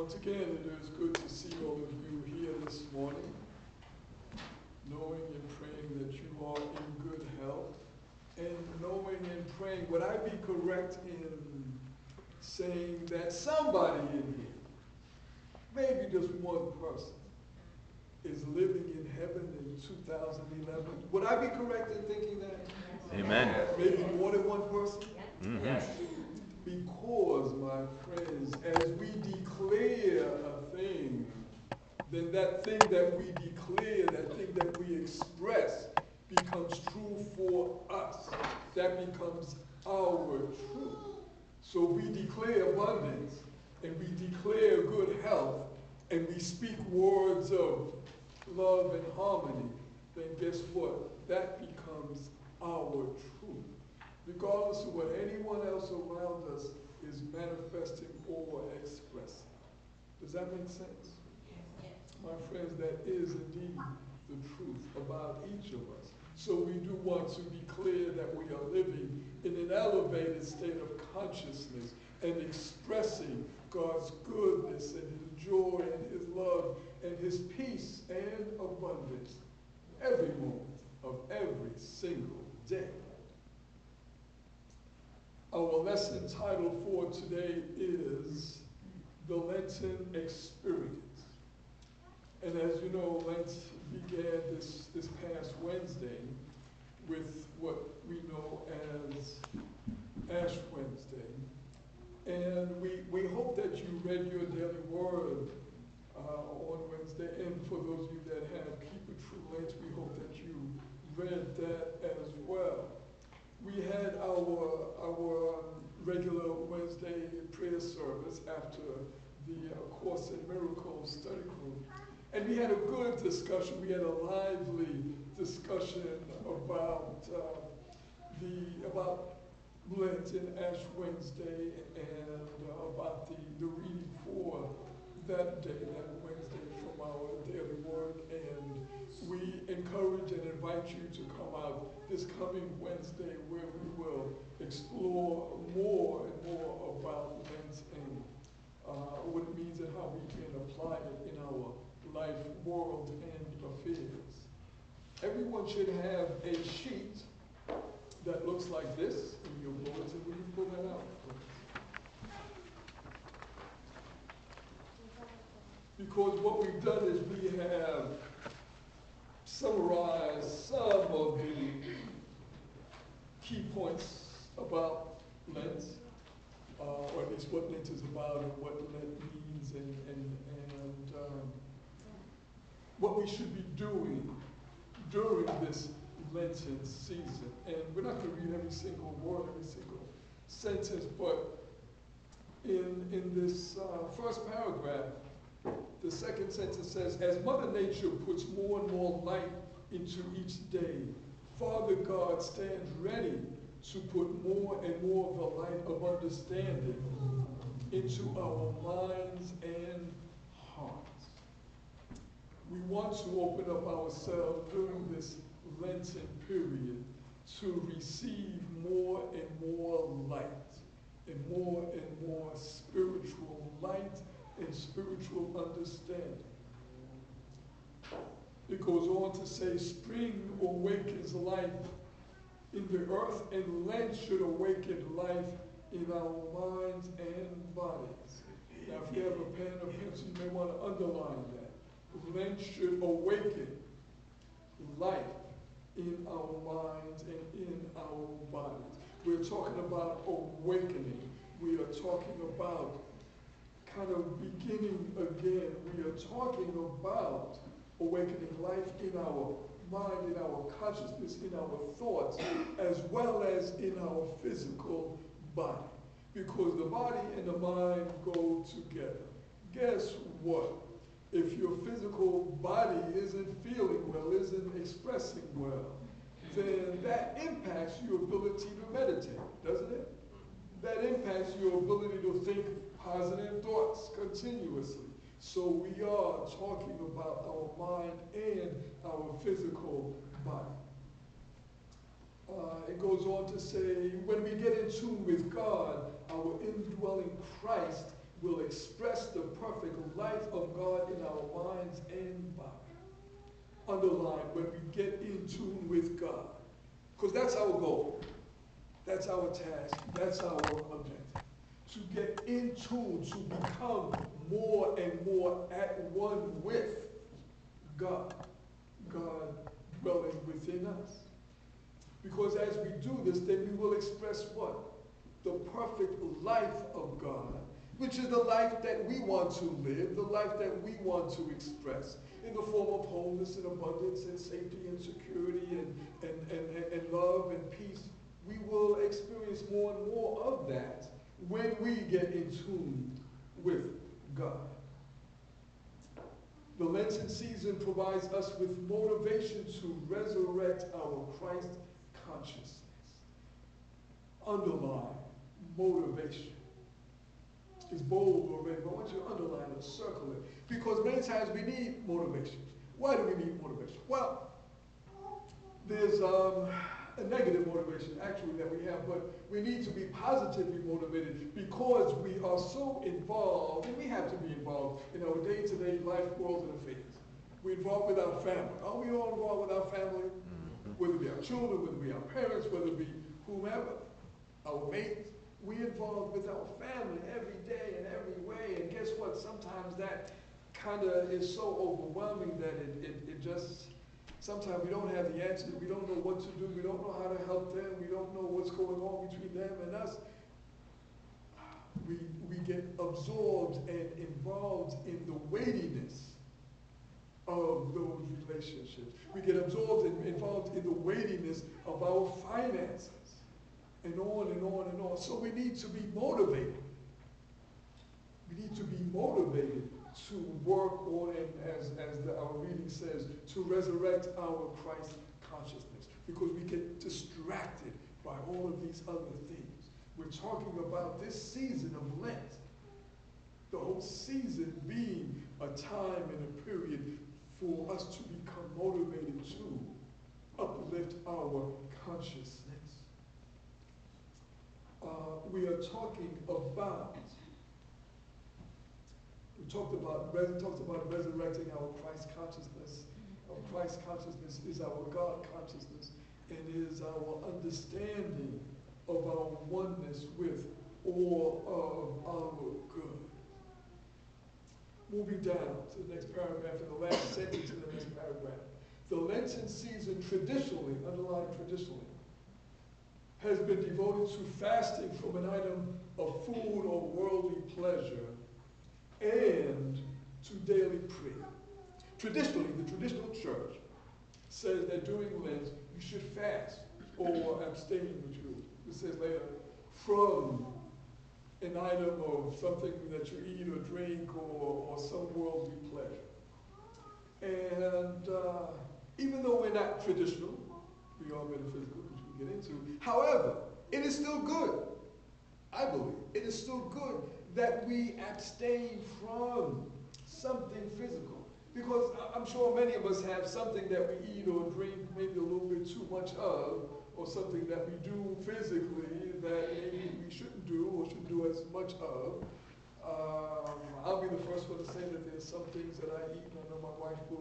Once again, it is good to see all of you here this morning, knowing and praying that you are in good health, and knowing and praying. Would I be correct in saying that somebody in here, maybe just one person, is living in heaven in 2011? Would I be correct in thinking that? Amen. Maybe more than one person? Mm-hmm. Yes. Because, my friends, as we declare a thing, then that thing that we declare, that thing that we express, becomes true for us. That becomes our truth. So we declare abundance, and we declare good health, and we speak words of love and harmony, then guess what? That becomes our truth. Regardless of what anyone else around us is manifesting or expressing. Does that make sense? Yes. My friends, that is indeed the truth about each of us. So we do want to declare that we are living in an elevated state of consciousness and expressing God's goodness and His joy and His love and His peace and abundance every moment of every single day. Our lesson title for today is The Lenten Experience. And as you know, Lent began this past Wednesday with what we know as Ash Wednesday. And we hope that you read your daily word on Wednesday. And for those of you that have Keep It True Lent, we hope that you read that as well. We had our regular Wednesday prayer service after the Course in Miracles study group. And we had a good discussion. We had a lively discussion about Lent and Ash Wednesday and about the reading for that day, that Wednesday, from our daily word. And we encourage and invite you to come out this coming Wednesday, where we will explore more and more about Lent and what it means and how we can apply it in our life, world, and affairs. Everyone should have a sheet that looks like this in your bulletin. Will you pull that out? Because what we've done is we have summarized some of the key points about Lent, or at least what Lent is about and what Lent means and what we should be doing during this Lenten season. And we're not going to read every single word, every single sentence, but in this first paragraph, the second sentence says, as Mother Nature puts more and more light into each day, Father God stands ready to put more and more of the light of understanding into our minds and hearts. We want to open up ourselves during this Lenten period to receive more and more light and more spiritual light and spiritual understanding. It goes on to say, spring awakens life in the earth, and Lent should awaken life in our minds and bodies. Now, if you have a pen or pencil, you may want to underline that. Lent should awaken life in our minds and in our bodies. We're talking about awakening. We are talking about kind of beginning again. We are talking about awakening life in our mind, in our consciousness, in our thoughts, as well as in our physical body. Because the body and the mind go together. Guess what? If your physical body isn't feeling well, isn't expressing well, then that impacts your ability to meditate, doesn't it? That impacts your ability to think positive thoughts continuously. So we are talking about our mind and our physical body. It goes on to say, when we get in tune with God, our indwelling Christ will express the perfect life of God in our minds and body. Underline, when we get in tune with God. Because that's our goal. That's our task. That's our objective. To get in tune, to become more and more at one with God. God dwelling within us. Because as we do this, then we will express what? The perfect life of God, which is the life that we want to live, the life that we want to express in the form of wholeness and abundance and safety and security and love and peace. We will experience more and more of that when we get in tune with God. The Lenten season provides us with motivation to resurrect our Christ consciousness. Underline motivation. It's bold already, but I want you to underline it, circle it. Because many times we need motivation. Why do we need motivation? Well, there's a negative motivation actually that we have, but we need to be positively motivated because we are so involved, and we have to be involved in our day-to-day life, world, and affairs. We're involved with our family. Are we all involved with our family? Whether it be our children, whether it be our parents, whether it be whomever, our mates. We're involved with our family every day and every way, and guess what? Sometimes that kind of is so overwhelming that it just, sometimes we don't have the answers, we don't know what to do, we don't know how to help them, we don't know what's going on between them and us. We get absorbed and involved in the weightiness of those relationships. We get absorbed and involved in the weightiness of our finances. And on and on and on. So we need to be motivated. We need to be motivated to work on, and as our reading says, to resurrect our Christ consciousness. Because we get distracted by all of these other things. We're talking about this season of Lent. The whole season being a time and a period for us to become motivated to uplift our consciousness. We are talking about, talked about resurrecting our Christ consciousness. Our Christ consciousness is our God consciousness and is our understanding of our oneness with all of our good. Moving down to the next paragraph, in the last sentence in the next paragraph. The Lenten season traditionally, underlined traditionally, has been devoted to fasting from an item of food or worldly pleasure and to daily prayer. Traditionally, the traditional church says that during Lent you should fast or abstain, which it says later, from an item of something that you eat or drink or some worldly pleasure. And even though we're not traditional, we are metaphysical, which we get into. However, it is still good, I believe, it is still good that we abstain from something physical. Because I'm sure many of us have something that we eat or drink maybe a little bit too much of, or something that we do physically that maybe we shouldn't do or shouldn't do as much of. I'll be the first one to say that there's some things that I eat, and I know my wife will